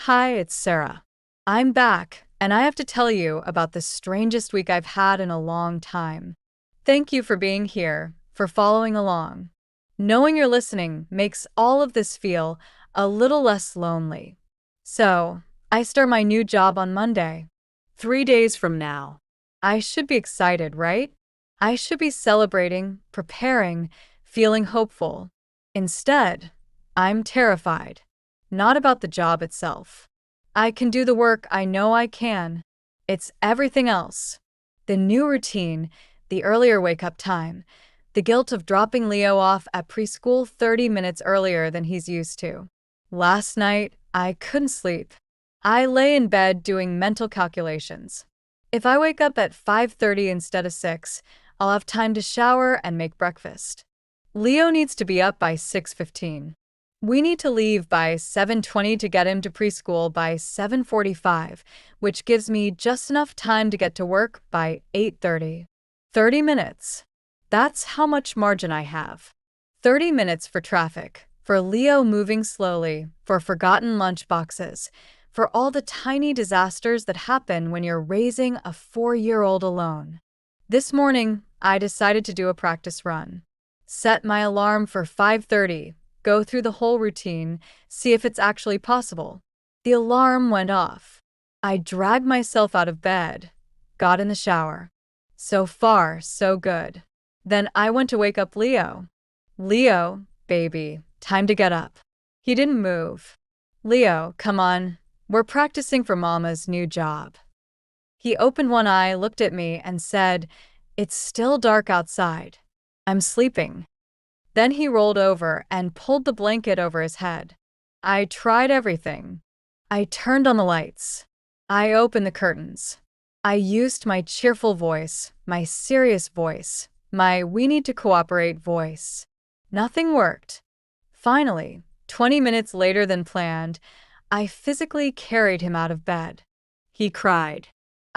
Hi, it's Sarah. I'm back, and I have to tell you about the strangest week I've had in a long time. Thank you for being here, for following along. Knowing you're listening makes all of this feel a little less lonely. So, I start my new job on Monday, 3 days from now. I should be excited, right? I should be celebrating, preparing, feeling hopeful. Instead, I'm terrified. Not about the job itself. I can do the work I know I can. It's everything else. The new routine, the earlier wake up time, the guilt of dropping Leo off at preschool 30 minutes earlier than he's used to. Last night, I couldn't sleep. I lay in bed doing mental calculations. If I wake up at 5:30 instead of 6, I'll have time to shower and make breakfast. Leo needs to be up by 6:15. We need to leave by 7:20 to get him to preschool by 7:45, which gives me just enough time to get to work by 8:30. 30 minutes. That's how much margin I have. 30 minutes for traffic, for Leo moving slowly, for forgotten lunch boxes, for all the tiny disasters that happen when you're raising a 4-year-old alone. This morning, I decided to do a practice run. Set my alarm for 5:30. Go through the whole routine, see if it's actually possible. The alarm went off. I dragged myself out of bed, got in the shower. So far, so good. Then I went to wake up Leo. Leo, baby, time to get up. He didn't move. Leo, come on, we're practicing for Mama's new job. He opened one eye, looked at me, and said, "It's still dark outside. I'm sleeping." Then he rolled over and pulled the blanket over his head. I tried everything. I turned on the lights. I opened the curtains. I used my cheerful voice, my serious voice, my we need to cooperate voice. Nothing worked. Finally, 20 minutes later than planned, I physically carried him out of bed. He cried.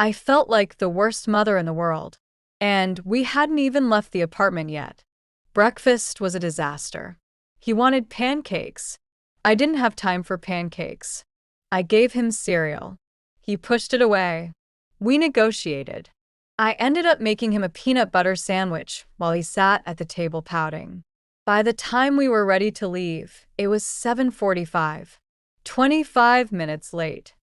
I felt like the worst mother in the world. And we hadn't even left the apartment yet. Breakfast was a disaster. He wanted pancakes. I didn't have time for pancakes. I gave him cereal. He pushed it away. We negotiated. I ended up making him a peanut butter sandwich while he sat at the table pouting. By the time we were ready to leave, it was 7:45. 25 minutes late.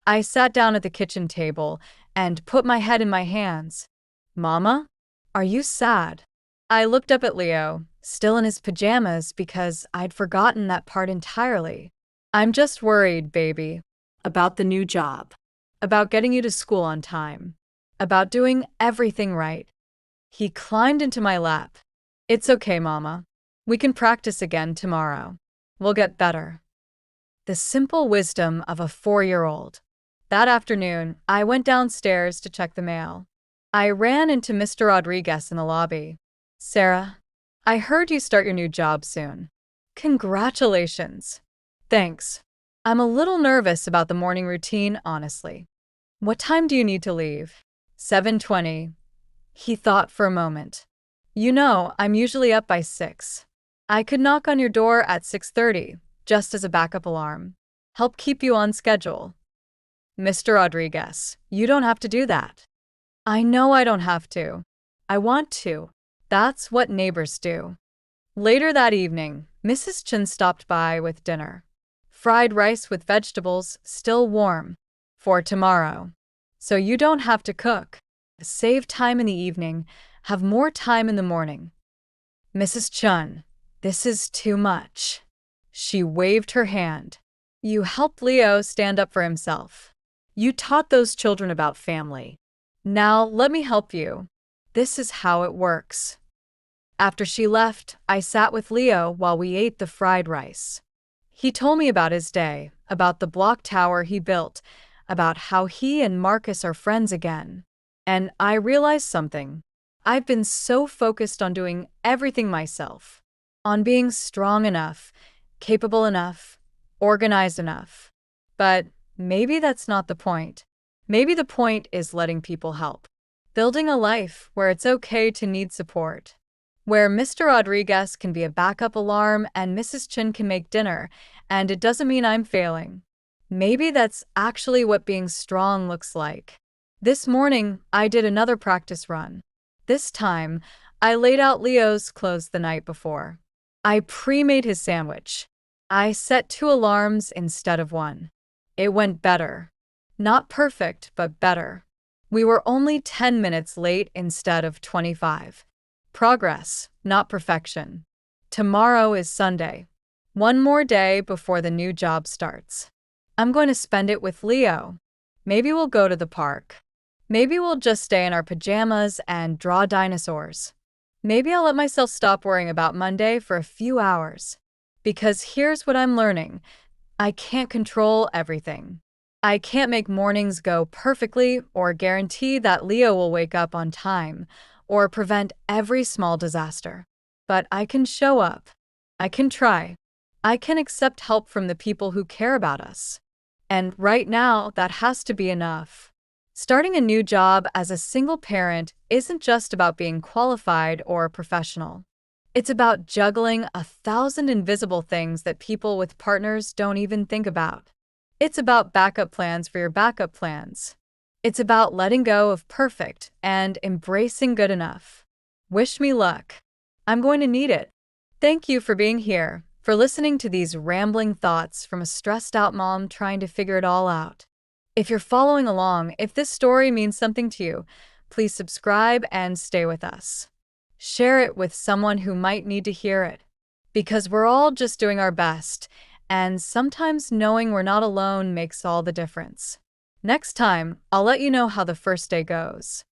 I sat down at the kitchen table and put my head in my hands. Mama, are you sad? I looked up at Leo, still in his pajamas because I'd forgotten that part entirely. I'm just worried, baby. About the new job. About getting you to school on time. About doing everything right. He climbed into my lap. It's okay, Mama. We can practice again tomorrow. We'll get better. The simple wisdom of a 4-year-old. That afternoon, I went downstairs to check the mail. I ran into Mr. Rodriguez in the lobby. Sarah, I heard you start your new job soon. Congratulations. Thanks. I'm a little nervous about the morning routine, honestly. What time do you need to leave? 7:20. He thought for a moment. You know, I'm usually up by 6. I could knock on your door at 6:30, just as a backup alarm. Help keep you on schedule. Mr. Rodriguez, you don't have to do that. I know I don't have to. I want to. That's what neighbors do. Later that evening, Mrs. Chen stopped by with dinner. Fried rice with vegetables, still warm. For tomorrow. So you don't have to cook. Save time in the evening, have more time in the morning. Mrs. Chen, this is too much. She waved her hand. You helped Leo stand up for himself. You taught those children about family. Now let me help you. This is how it works. After she left, I sat with Leo while we ate the fried rice. He told me about his day, about the block tower he built, about how he and Marcus are friends again. And I realized something. I've been so focused on doing everything myself, on being strong enough, capable enough, organized enough. But maybe that's not the point. Maybe the point is letting people help. Building a life where it's okay to need support. Where Mr. Rodriguez can be a backup alarm and Mrs. Chen can make dinner, and it doesn't mean I'm failing. Maybe that's actually what being strong looks like. This morning, I did another practice run. This time, I laid out Leo's clothes the night before. I pre-made his sandwich. I set 2 alarms instead of one. It went better. Not perfect, but better. We were only 10 minutes late instead of 25. Progress, not perfection. Tomorrow is Sunday. One more day before the new job starts. I'm going to spend it with Leo. Maybe we'll go to the park. Maybe we'll just stay in our pajamas and draw dinosaurs. Maybe I'll let myself stop worrying about Monday for a few hours. Because here's what I'm learning. I can't control everything. I can't make mornings go perfectly or guarantee that Leo will wake up on time or prevent every small disaster. But I can show up. I can try. I can accept help from the people who care about us. And right now, that has to be enough. Starting a new job as a single parent isn't just about being qualified or professional. It's about juggling 1,000 invisible things that people with partners don't even think about. It's about backup plans for your backup plans. It's about letting go of perfect and embracing good enough. Wish me luck. I'm going to need it. Thank you for being here, for listening to these rambling thoughts from a stressed out mom trying to figure it all out. If you're following along, if this story means something to you, please subscribe and stay with us. Share it with someone who might need to hear it. Because we're all just doing our best, and sometimes knowing we're not alone makes all the difference. Next time, I'll let you know how the first day goes.